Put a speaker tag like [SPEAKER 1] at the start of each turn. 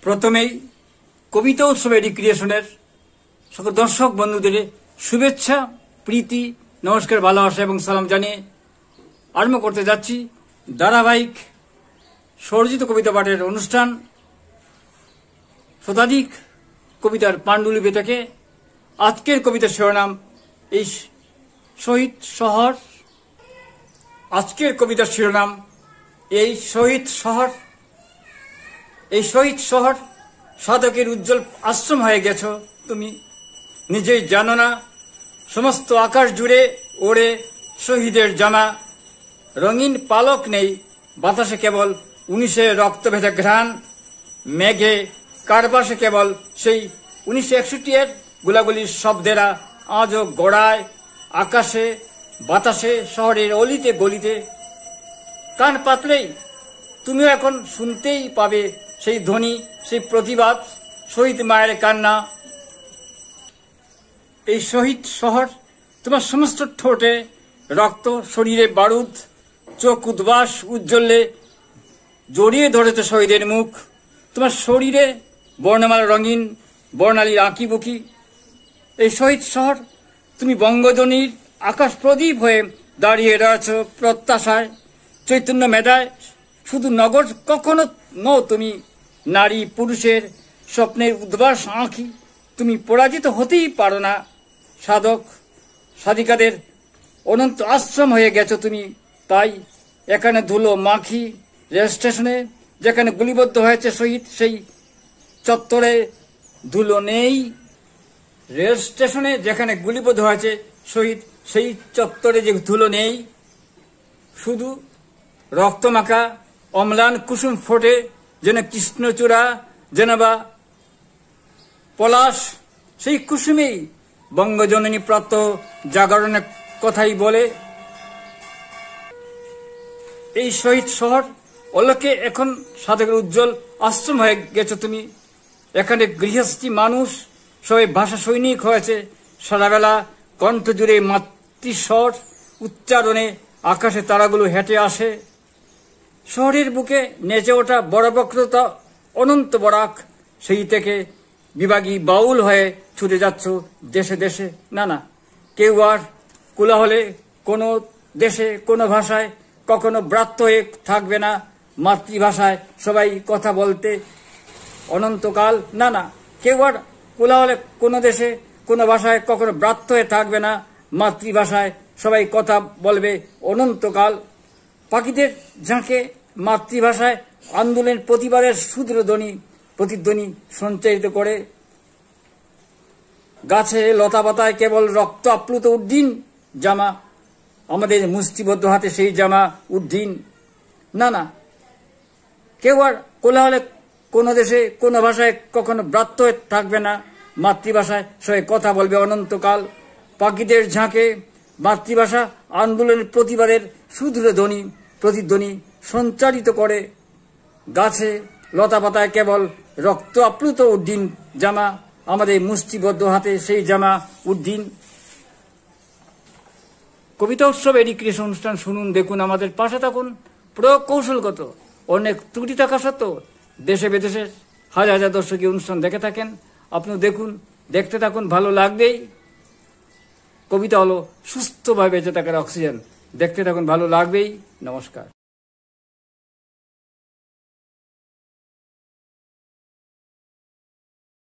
[SPEAKER 1] প্রথমেই কবিতা উৎসব রিক্রিয়েশনের সকল দর্শক বন্ধুদের শুভেচ্ছা, প্রীতি, নমস্কার, ভালোবাসা এবং সালাম জানিয়ে আরম্ভ করতে যাচ্ছি ধারাবাহিক স্বরচিত কবিতা পাঠের অনুষ্ঠান। শতাধিক কবিতার পাণ্ডুলিপি থেকে আজকের কবিতার শিরোনাম এই শহীদ শহর। আজকের কবিতার শিরোনাম এই শহীদ শহর। এই শহীদ শহর সাধকের উজ্জ্বল আশ্রম হয়ে গেছ তুমি, নিজেই জানো না। সমস্ত আকাশ জুড়ে ওড়ে শহীদের জামা, রঙিন পালক নেই বাতাসে, কেবল 1900 রক্ত ভেজা ঘ্রাণ। মেঘে কারবাসে কেবল সেই 1961 গোলাগুলির শব্দেরা আজও গড়ায় আকাশে বাতাসে, শহরের অলিতে গলিতে। কান পাতলেই তুমিও এখন শুনতেই পাবে সেই ধ্বনি, সেই প্রতিবাদ, শহীদ মায়ের কান্না। এই শহীদ শহর তোমার সমস্ত ঠোঁটে রক্ত, শরীরে বারুদ, চোখ উদ্বাস উজ্জ্বলে জড়িয়ে ধরেছে শহীদের মুখ। তোমার শরীরে বর্ণমালা রঙিন বর্ণালীর আঁকি বুকি। এই শহীদ শহর তুমি বঙ্গজনীর আকাশ প্রদীপ হয়ে দাঁড়িয়ে রয়েছ প্রত্যাশায়, চৈতন্য মেধায়। শুধু নগর কখনো নও তুমি, নারী পুরুষের স্বপ্নের উদ্ভাস আঁখি। তুমি পরাজিত হতেই পারো না। সাধক সাধিকাদের অনন্ত আশ্রম হয়ে গেছো তুমি। তাই এখানে ধুলো মাখি রেল স্টেশনে, যেখানে গুলিবদ্ধ হয়েছে শহীদ, সেই চত্বরে ধুলো নেই। রেল স্টেশনে যেখানে গুলিবদ্ধ হয়েছে শহীদ, সেই চত্বরে যে ধুলো নেই। শুধু রক্তমাখা অম্লান কুসুম ফোটে, যেন কৃষ্ণচূড়া, যেন বা পলাশ। সেই কুসুমেই বঙ্গজননী প্রাতঃ জাগরণের কথাই বলে। এই শহীদ শহর অলোকে এখন সাধকের উজ্জ্বল আশ্রম হয়ে গেছো তুমি। এখানে গৃহস্থী মানুষ সবাই ভাষা সৈনিক হয়েছে। সারাবেলা কণ্ঠ জুড়ে মাতৃস্বর উচ্চারণে আকাশে তারাগুলো হেঁটে আসে। শহরের বুকে নেচে ওঠা বড় বক্রতা অনন্ত বরাক। সেই থেকে বিভাগী বাউল হয়ে ছুটে যাচ্ছ দেশে দেশে। না না, কেউ আর কোলাহলে কোনো দেশে কোনো ভাষায় কখনো ব্রাত্য হয়ে থাকবে না। মাতৃভাষায় সবাই কথা বলতে অনন্তকাল। না না, কেউ আর কোলাহলে কোনো দেশে কোনো ভাষায় কখনো ব্রাত্য হয়ে থাকবে না। মাতৃভাষায় সবাই কথা বলবে অনন্তকাল। পাখিদের ঝাঁকে মাতৃভাষায় আন্দোলনের প্রতিবারের সুদৃঢ় প্রতিধ্বনি সঞ্চারিত করে। গাছে লতা পাতায় কেবল রক্ত আপ্লুত উদ্দিন জামা, আমাদের মুষ্টিবদ্ধ হাতে সেই জামা উদ্দিন। না না, কেউ আর কোলাহলে কোনো দেশে কোনো ভাষায় কখনো ব্রাত্য হয়ে থাকবে না। মাতৃভাষায় সবাই কথা বলবে অনন্তকাল। পাখিদের ঝাঁকে মাতৃভাষা আন্দোলনের প্রতিবাদের সুদৃঢ় প্রতিধ্বনি সঞ্চারিত করে। গাছে লতা পাতায় কেবল রক্ত আপ্লুত উদ্দিন জামা, আমাদের মুষ্টিবদ্ধ হাতে সেই জামা উদ্দিন। কবিতা উৎসব রিক্রিয়েশন অনুষ্ঠান শুনুন, দেখুন, আমাদের পাশে থাকুন। প্রকৌশলগত অনেক ত্রুটি থাকা সত্ত্বেও দেশে বিদেশে হাজার হাজার দর্শক অনুষ্ঠান দেখে থাকেন। আপনিও দেখুন, দেখতে থাকুন, ভালো লাগবেই। কবিতা হলো সুস্থভাবে বেঁচে থাকার অক্সিজেন। দেখতে থাকুন, ভালো লাগবেই। নমস্কার।